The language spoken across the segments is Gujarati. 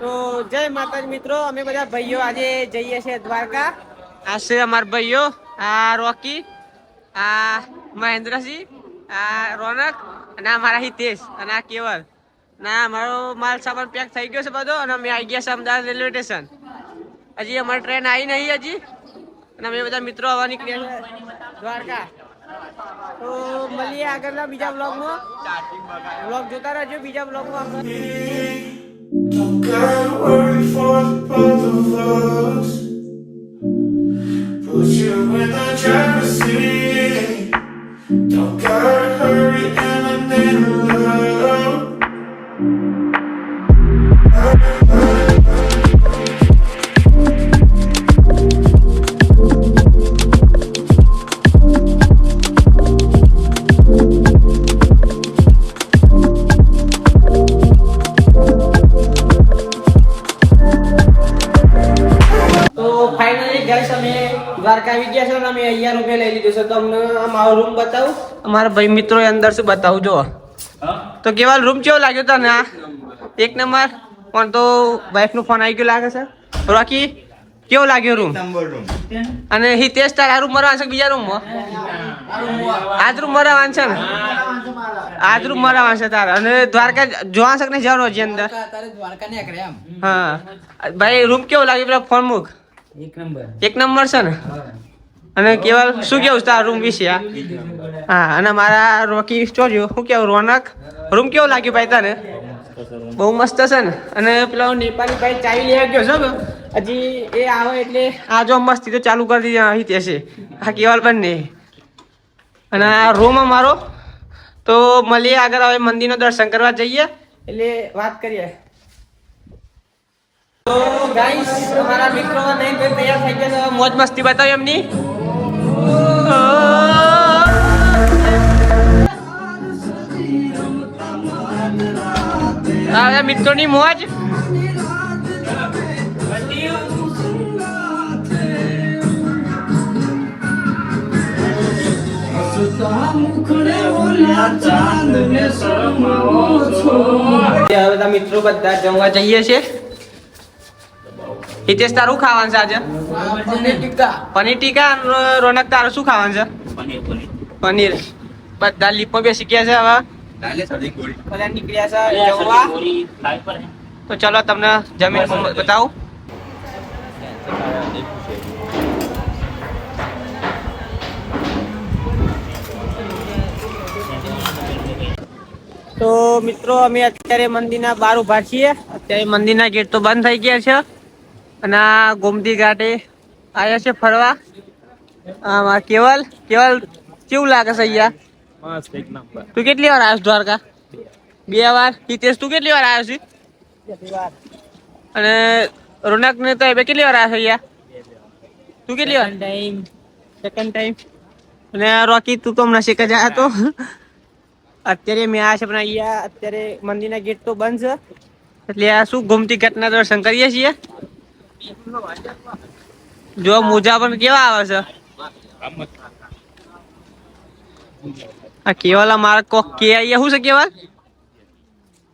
તો જય માતાજી મિત્રો, અમે બધા ભાઈઓ આજે જઈએ છીએ દ્વારકા. આ છે અમારા ભાઈઓ, આ રોકી, આ મહેન્દ્રસિંહ, આ રોનક અને આ મારા હિતેશ અને આ કેવલ. ના મારો માલ સામાન પેક થઈ ગયો છે બધો અને અમે આવી ગયા છે અમદાવાદ રેલવે સ્ટેશન. હજી અમારી ટ્રેન આવી નહીં હજી અને અમે બધા મિત્રો આવવા નીકળ્યા છે દ્વારકા. તો મળીએ આગળના બીજા બ્લોગમાં. બ્લોગ જોતા રહેજો. બીજા બ્લોગમાં Don't gotta worry for the both of us. Put you in the driver's seat. Don't gotta hurry and I need love. Dwarka આવી ગયા છે અને અમે 1000 રૂપિયા લઈ લીધું છે. તો અમને અમારો રૂમ બતાવું. અમારા ભાઈ મિત્રો અંદર શું બતાવું જો. તો કેવલ રૂમ કેવો લાગ્યો તને? આ એક નંબર. પણ તો વાઈફ નો ફોન આવી ગયો લાગે છે. રોકી કેવો લાગ્યો રૂમ? અને હિતેશ તારા રૂમ મરવાનું છે બીજા રૂમમાં? આજ રૂમ મરવાનું છે ને? આજ રૂમ મરવાનું છે તારા. અને દ્વારકા જોવા શકે ને જવાનું હજી અંદર? હા ભાઈ રૂમ કેવો લાગ્યો? પેલા ફોન મૂક. એક નંબર છે ને? અને કેવલ શું કેવું તારા રૂમ વિશે? હા અને મારા રોકી સ્ટોરીઓ શું કેવું? રોનક રૂમ કેવો લાગ્યો ભાઈ તને? બહુ મસ્ત છે ને? અને પેલો નેપાળી ભાઈ ચાવી લઈ ગયો છે ને, હજી એ આવે એટલે આ જો મસ્તી તો ચાલુ કરી દીધી અહીં તે છે. આ કેવલ પણ નહીં. અને આ રૂમ અમારો. તો મળીએ આગળ હવે મંદિરનો દર્શન કરવા જઈએ એટલે વાત કરીએ. તો ગાઈસ અમારા મિત્રો નહીં તૈયાર થઈ ગયા છે. મોજ મસ્તી બતાવી એમની. આ મિત્રોની મોજ. બધા મિત્રો બધા જમવા જઈએ છીએ. હિતેશ તારું ખાવાનું છે આજે? પનીર ટીકા. રોનક તારું શું ખાવાનું છે? પનીર. બધા લીપો બેસી ગયા છે હવે. બધા નીકળ્યા છે જમવા. તો ચલો તમને જમીન બતાવું. તો મિત્રો અમે અત્યારે મંદિરના બહાર ઉભા છીએ. અત્યારે મંદિરના ગેટ તો બંધ થઈ ગયા છે અને આ ગોમતી ઘાટે આવ્યા છે ફરવા. આમાં કેવલ કેવું લાગે છે અહીંયા? તું કેટલી વાર આવ્યો દ્વારકા? 2 વાર. હિતેશ તું કેટલી વાર આવ્યો છે? અને રોનક ને તો હવે કેટલી વાર આવ્યો અહીંયા? તું કેટલી વાર? Second time. અને રોકી તું તો હમણાં શેક જ આવ્યો તો. અત્યારે મેં આ છે પણ અહીંયા અત્યારે મંદિરના ગેટ તો બંધ છે એટલે આ શું ગોમતી ઘાટના દર્શન કરીએ છીએ. જો મોજા પણ કેવા આવે છે. આ કેવલ મારા કોક કે અહીંયા શું છે? કેવલ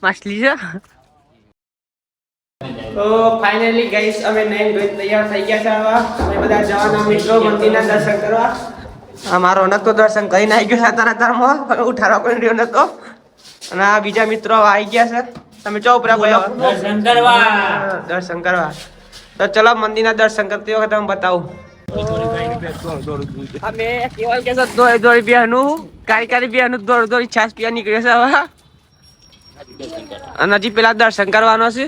માછલી છે. તો ફાઇનલી ગાઈસ અમે નઈને તૈયાર થઈ ગયા છે. હવે અમે બધા જવાના મિત્રો મંદિરના દર્શન કરવા. અમારો નતો દર્શન કરીને આવી ગયો છે તારમાં ઉઠાડવા કોઈ રહ્યો નતો. અને આ બીજા મિત્રો આવી ગયા છે. તમે ચો ઉપરા બોલો દર્શન કરવા. તો ચલો મંદિરના દર્શન કરતી વખતે હું બતાવું. અમે કેવલ કે છે દોડી બેહનું કારી બેહનું દોડી છાસ પીવા નીકળ્યો છે હવે. અને હજી પેલા દર્શન કરવાનો છે.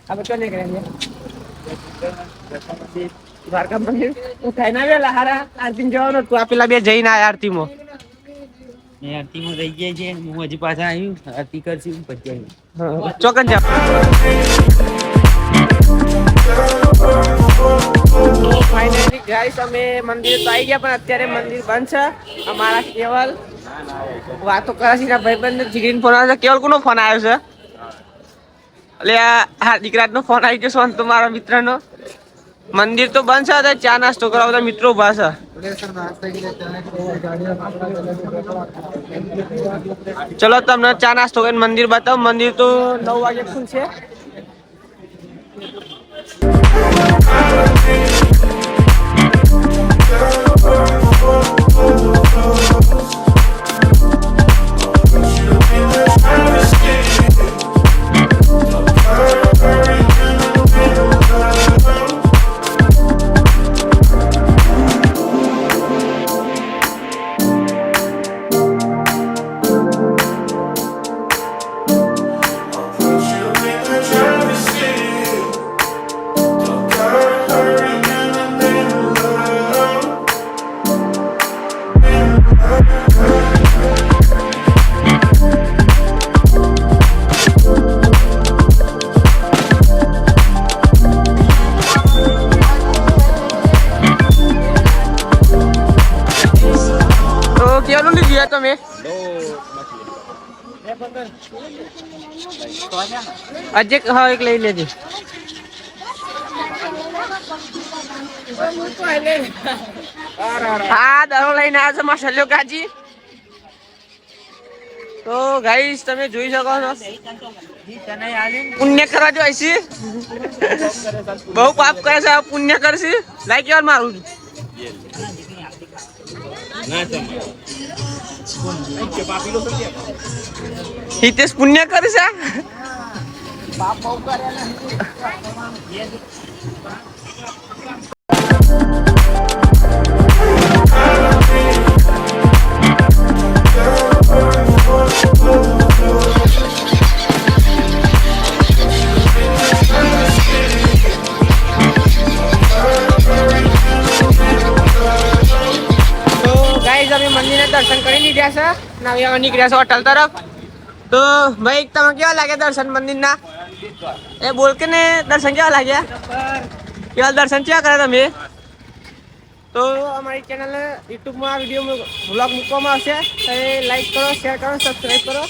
આપણે ક્યાં નીકળ્યા? દ્વારકા મંદિર ઉઠાઈ ના વેલા હારા આરતી જવાનો. તું આ પેલા બે જઈને આયા આરતીમાં. આરતીમાં રહી જાય છે. હું હજી પાછા આવ્યું આરતી કરશું પછી ચોકન જા. ફાઇનલી ગાઈસ અમે મંદિર તો આવી ગયા પણ અત્યારે મંદિર બંધ છે. અમારા કેવલ વાતો કરે છે. ભાઈબંધ જીગરીનો ફોન આવ્યો છે. કેવલ કોનો ફોન આવ્યો છે? એટલે આ દીકરાનો ફોન આવી ગયો છે તો મારા મિત્રનો. મંદિર તો બંધ છે, ચા નાસ્તો કરવા બધા મિત્રો ઉભા છે. ચલો તમને ચા નાસ્તો કરીને મંદિર બતાવો. મંદિર તો 9 વાગે ખુલશે. કેવું લીધું તમે? અજે હા એક લઈ લેજે. હા દરો લઈને આવ્યો છે મસાલો કાજી. તો ગાઈસ તમે જોઈ શકો છો પુણ્ય કરવા જો આઈસી બહુ પાપ કરે છે, પુણ્ય કરશે. લાઈક યાર મારું હિતેશ પુણ્ય કરે છે. પાપ બહુ કરે ને. અમે મંદિરના દર્શન કરી લીધા છે ને હવે નીકળ્યા છે હોટલ તરફ. તો ભાઈ તમે કેવા લાગ્યા દર્શન મંદિરના? એ બોલ કે ને દર્શન કેવા લાગ્યા? કેવા દર્શન કેવા કર્યા તમે? તો અમારી ચેનલ યુટ્યુબમાં વિડીયો વ્લોગ મૂકવામાં આવશે. તો લાઈક કરો, શેર કરો, સબસ્ક્રાઈબ કરો.